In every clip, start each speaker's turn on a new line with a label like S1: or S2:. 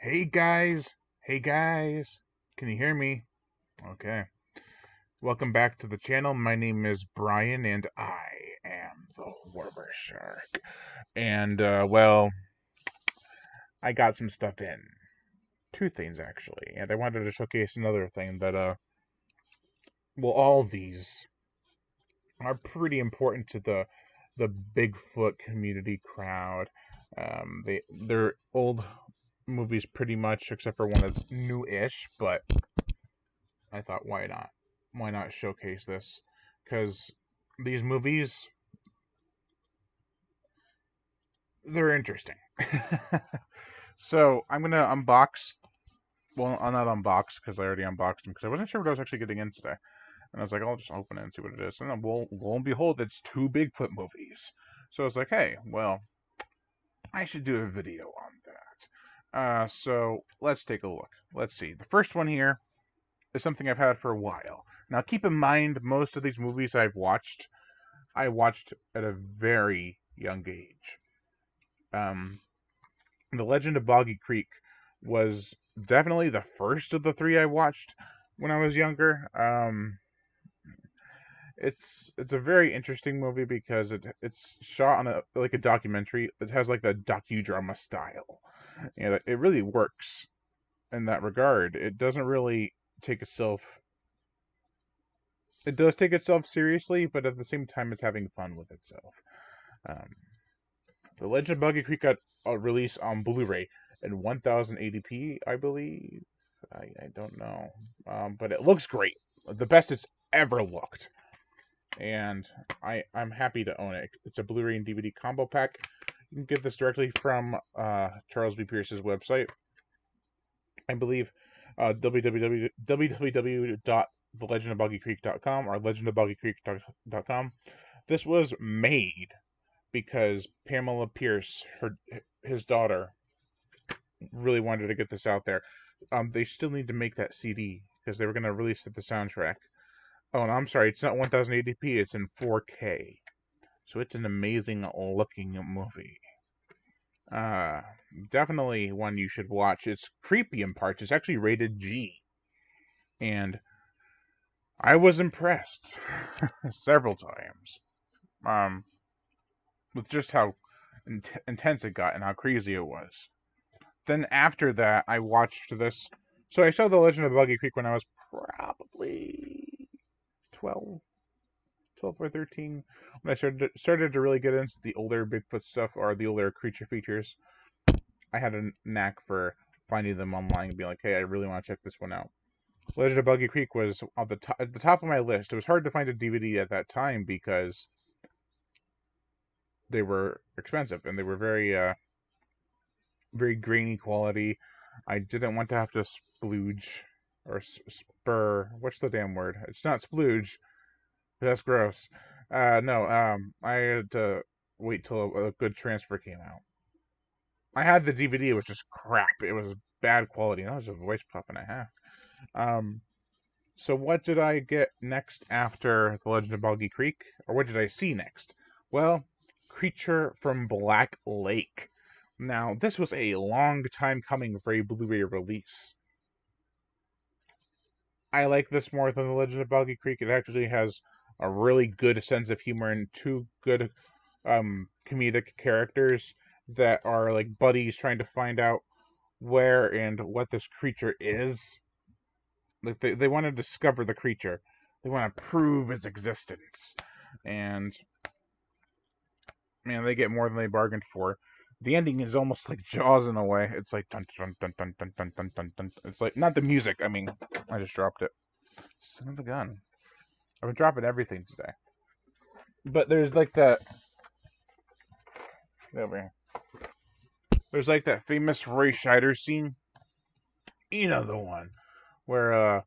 S1: Hey guys, can you hear me? Okay. Welcome back to the channel. My name is Brian and I am the Horror Shark. And, I got some stuff in. Two things, actually. And I wanted to showcase another thing that, all these are pretty important to the Bigfoot community crowd. They're old movies pretty much, except for one that's new-ish, but I thought, why not? Why not showcase this? Because these movies, they're interesting. So I'm gonna unbox. Well, I'll not unbox because I already unboxed them because I wasn't sure what I was actually getting in today. And I was like, I'll just open it and see what it is. And then, lo and behold, it's two Bigfoot movies. So I was like, hey, well, I should do a video on that. So let's take a look. Let's see. The first one here is something I've had for a while. Now, keep in mind, most of these movies I watched at a very young age. The Legend of Boggy Creek was definitely the first of the three I watched when I was younger. It's a very interesting movie because it's shot on a documentary. It has like the docudrama style, and it really works in that regard. It doesn't really take itself. It does take itself seriously, but at the same time, it's having fun with itself. Um, the Legend of Buggy Creek got a release on Blu-ray in 1080p, I believe. I don't know, but it looks great. The best it's ever looked, and I'm happy to own it. It's a Blu-ray and DVD combo pack. You can get this directly from Charles B. Pierce's website. I believe www.thelegendofbuggycreek.com or legendofbuggycreek.com. This was made because Pamela Pierce, his daughter, really wanted to get this out there. They still need to make that CD because they were going to release it the soundtrack. Oh, and I'm sorry, it's not 1080p, it's in 4K. So it's an amazing looking movie. Uh, Definitely one you should watch. It's creepy in parts. It's actually rated G. And I was impressed several times. With just how intense it got and how crazy it was. Then after that, I watched this. So I saw The Legend of Buggy Creek when I was probably 12, 12 or 13. When I started to really get into the older Bigfoot stuff or the older creature features. I had a knack for finding them online and being like, hey, I really want to check this one out. Legend of Buggy Creek was at the top of my list. It was hard to find a DVD at that time because they were expensive and they were very grainy quality. I didn't want to have to splooge or spur. What's the damn word? It's not splooge. That's gross. No. I had to wait till a good transfer came out. I had the DVD. It was just crap. It was bad quality. And that was a voice pop and a half. So what did I get next after The Legend of Boggy Creek? Or what did I see next? Well, Creature from Black Lake. Now, this was a long time coming for a Blu-ray release. I like this more than The Legend of Boggy Creek. It actually has a really good sense of humor and two good comedic characters that are like buddies trying to find out where and what this creature is. Like they want to discover the creature. They want to prove its existence. And man, they get more than they bargained for. The ending is almost like Jaws in a way. It's like dun dun dun dun dun dun dun dun dun. It's like not the music. I mean, I just dropped it. Son of a gun. I've been dropping everything today. But there's like that. Over here. There's like that famous Roy Scheider scene. You know the one where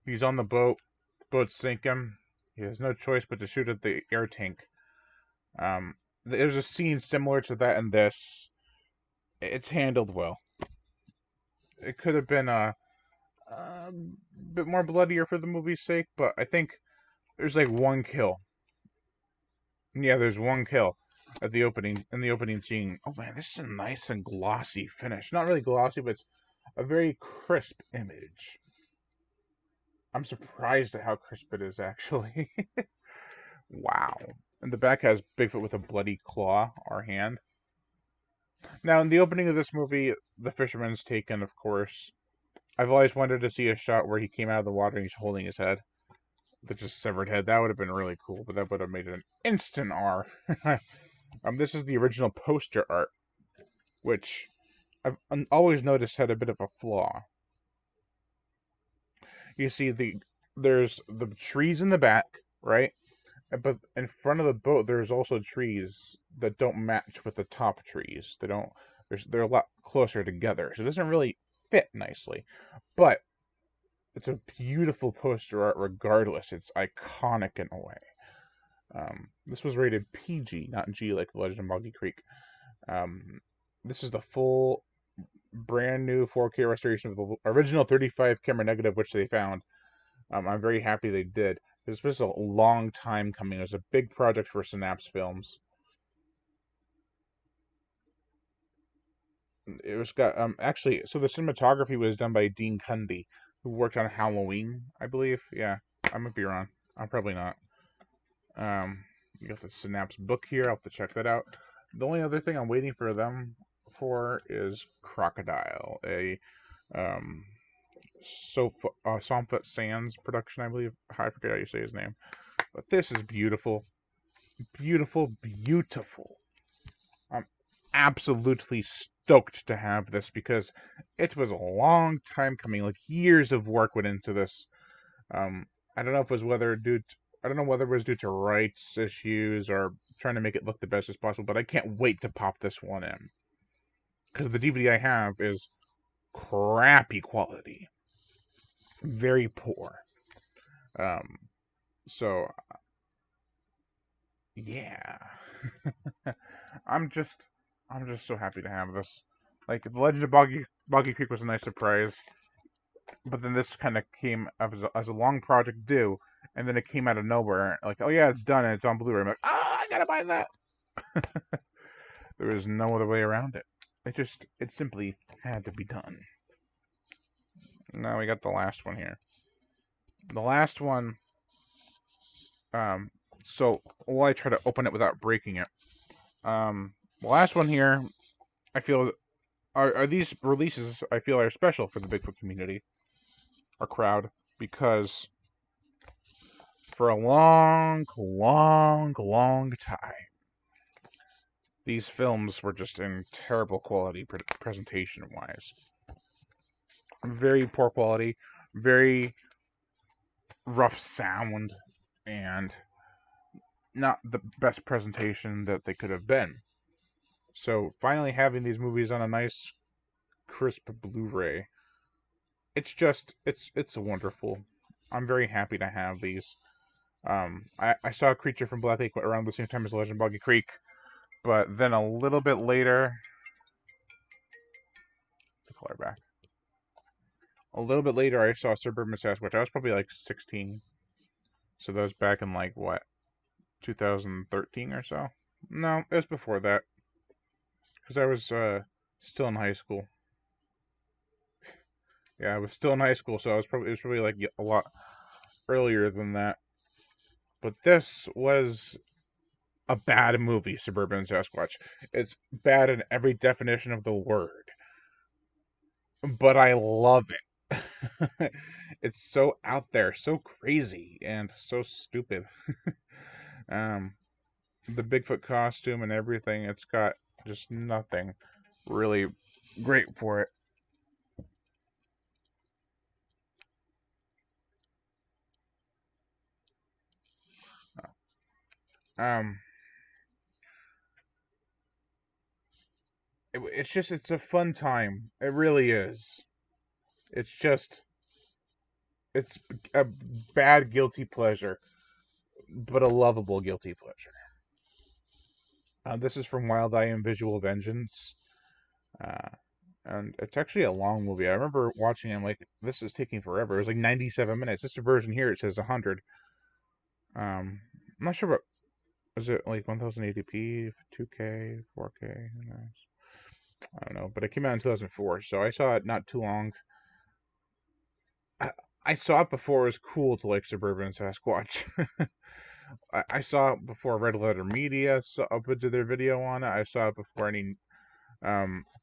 S1: he's on the boat. The boat's sinking. He has no choice but to shoot at the air tank. There's a scene similar to that in this. It's handled well. It could have been a bit more bloodier for the movie's sake, but I think there's like one kill. Yeah, there's one kill in the opening scene. Oh man, this is a nice and glossy finish. Not really glossy, but it's a very crisp image. I'm surprised at how crisp it is, actually. Wow. And the back has Bigfoot with a bloody claw or hand. Now, in the opening of this movie, the fisherman's taken, of course. I've always wanted to see a shot where he came out of the water and he's holding his head. The just severed head. That would have been really cool, but that would have made it an instant R. This is the original poster art, which I've always noticed had a bit of a flaw. You see, there's the trees in the back, right? But in front of the boat, there's also trees that don't match with the top trees. They're a lot closer together, so it doesn't really fit nicely. But it's a beautiful poster art regardless. It's iconic in a way. This was rated PG, not G like The Legend of Boggy Creek. This is the full, brand new 4K restoration of the original 35 camera negative, which they found. I'm very happy they did. This was a long time coming. It was a big project for Synapse Films. It was got actually, so the cinematography was done by Dean Cundy, who worked on Halloween, I believe. Yeah, I might be wrong. I'm probably not. You got the Synapse book here. I'll have to check that out. The only other thing I'm waiting for them for is Crocodile, a Somfoot Sands production, I believe. I forget how you say his name. But this is beautiful. Beautiful, beautiful. I'm absolutely stoked to have this because it was a long time coming. Like, years of work went into this. I don't know if it was I don't know whether it was due to rights issues or trying to make it look the best as possible, but I can't wait to pop this one in. Because the DVD I have is crappy quality. Very poor. Um, so, yeah. I'm just so happy to have this. Like, The Legend of Boggy Creek was a nice surprise, but then this kind of came as a long project due, and then it came out of nowhere. Like, oh yeah, it's done and it's on Blu-ray. I'm like, I gotta buy that. There was no other way around it. It simply had to be done. Now we got the last one here. The last one. So while I try to open it without breaking it. The last one here, I feel are these releases I feel are special for the Bigfoot community or crowd because for a long, long, long time, these films were just in terrible quality presentation-wise. Very poor quality, very rough sound, and not the best presentation that they could have been. So finally having these movies on a nice, crisp Blu-ray, it's wonderful. I'm very happy to have these. I saw a Creature from Black Lake around the same time as Legend of Boggy Creek, but then a little bit later, the color back. A little bit later, I saw Suburban Sasquatch. I was probably like 16, so that was back in like what, 2013 or so. No, it was before that, because I was still in high school. Yeah, I was still in high school, so it was probably like a lot earlier than that. But this was a bad movie, Suburban Sasquatch. It's bad in every definition of the word. But I love it. It's so out there, so crazy, and so stupid. um, the Bigfoot costume and everything, it's got just nothing really great for it. Um, it's a fun time. It really is. It's just, it's a bad guilty pleasure, but a lovable guilty pleasure. This is from Wild Eye and Visual Vengeance. Uh, and it's actually a long movie. I remember watching it, I'm like, this is taking forever. It was like 97 minutes. This version here, it says 100. I'm not sure what, is it like 1080p, 2K, 4K? Who knows? I don't know, but it came out in 2004, so I saw it not too long. I, I saw it before it was cool to like Suburban Sasquatch. I saw it before Red Letter Media uploaded their video on it. I saw it before any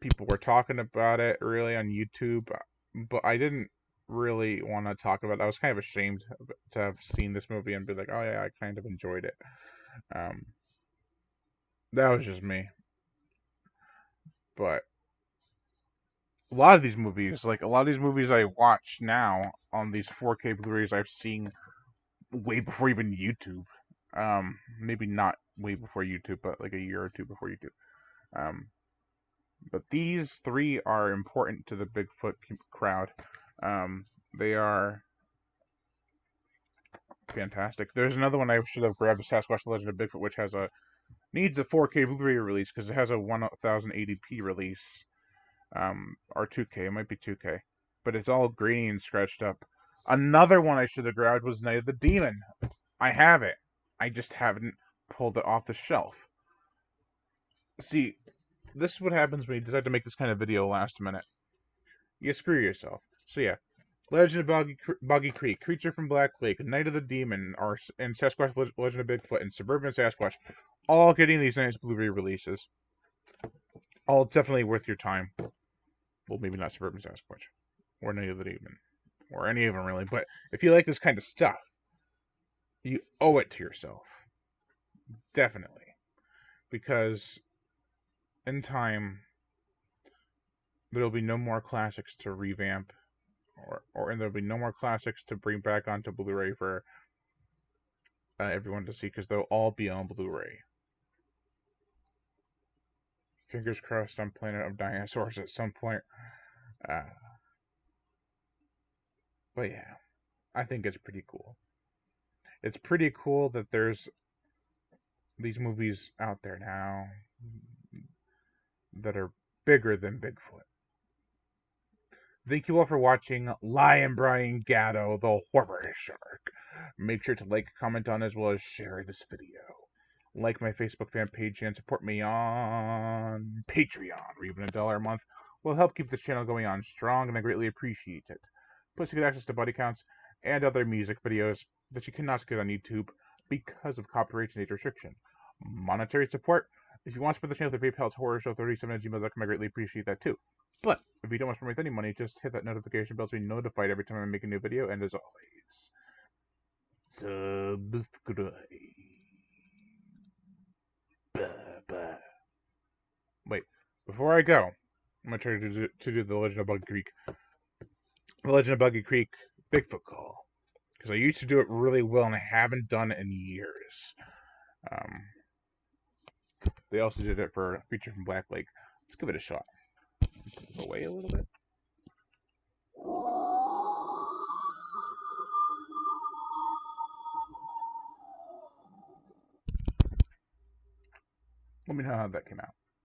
S1: people were talking about it really on YouTube, but I didn't really want to talk about it. I was kind of ashamed to have seen this movie and be like, oh yeah, I kind of enjoyed it. Um, that was just me. But a lot of these movies I watch now on these 4K Blu-rays, I've seen way before even YouTube. Maybe not way before YouTube, but like a year or two before YouTube. Um, but these three are important to the Bigfoot crowd. They are fantastic. There's another one I should have grabbed, Sasquatch: The Legend of Bigfoot, which needs a 4K Blu-ray release because it has a 1080p release, or 2K. It might be 2K, but it's all grainy and scratched up. Another one I should have grabbed was Night of the Demon. I have it. I just haven't pulled it off the shelf. See, this is what happens when you decide to make this kind of video last minute. You screw yourself. So yeah, Legend of Boggy Creek, Creature from Black Lake, Night of the Demon, and Sasquatch: Legend of Bigfoot, and Suburban Sasquatch, all getting these nice Blu-ray releases. All definitely worth your time. Well, maybe not Suburban Sasquatch, or Night of the Demon, or any of them really. But if you like this kind of stuff, you owe it to yourself. Definitely. Because in time, there will be no more classics to revamp, and there'll be no more classics to bring back onto Blu-ray for everyone to see, because they'll all be on Blu-ray. Fingers crossed on Planet of Dinosaurs at some point. Uh, but yeah, I think it's pretty cool. It's pretty cool that there's these movies out there now that are bigger than Bigfoot. Thank you all for watching Lion Brian Gatto, the Horror Shark. Make sure to like, comment on, as well as share this video. Like my Facebook fan page and support me on Patreon, or even $1 a month will help keep this channel going on strong, and I greatly appreciate it. Plus, you get access to buddy counts and other music videos that you cannot get on YouTube because of copyright and age restriction. Monetary support. If you want to support the channel through PayPal, it's horrorshow37@gmail.com. I greatly appreciate that too. But if you don't want to support me with any money, just hit that notification bell to be notified every time I make a new video. And as always, subscribe. Bye. Wait, before I go, I'm gonna try to do the Legend of Buggy Creek. The Legend of Buggy Creek Bigfoot call, because I used to do it really well and I haven't done it in years. They also did it for a Creature from Black Lake. Let's give it a shot. Put this away a little bit. Let me know how that came out.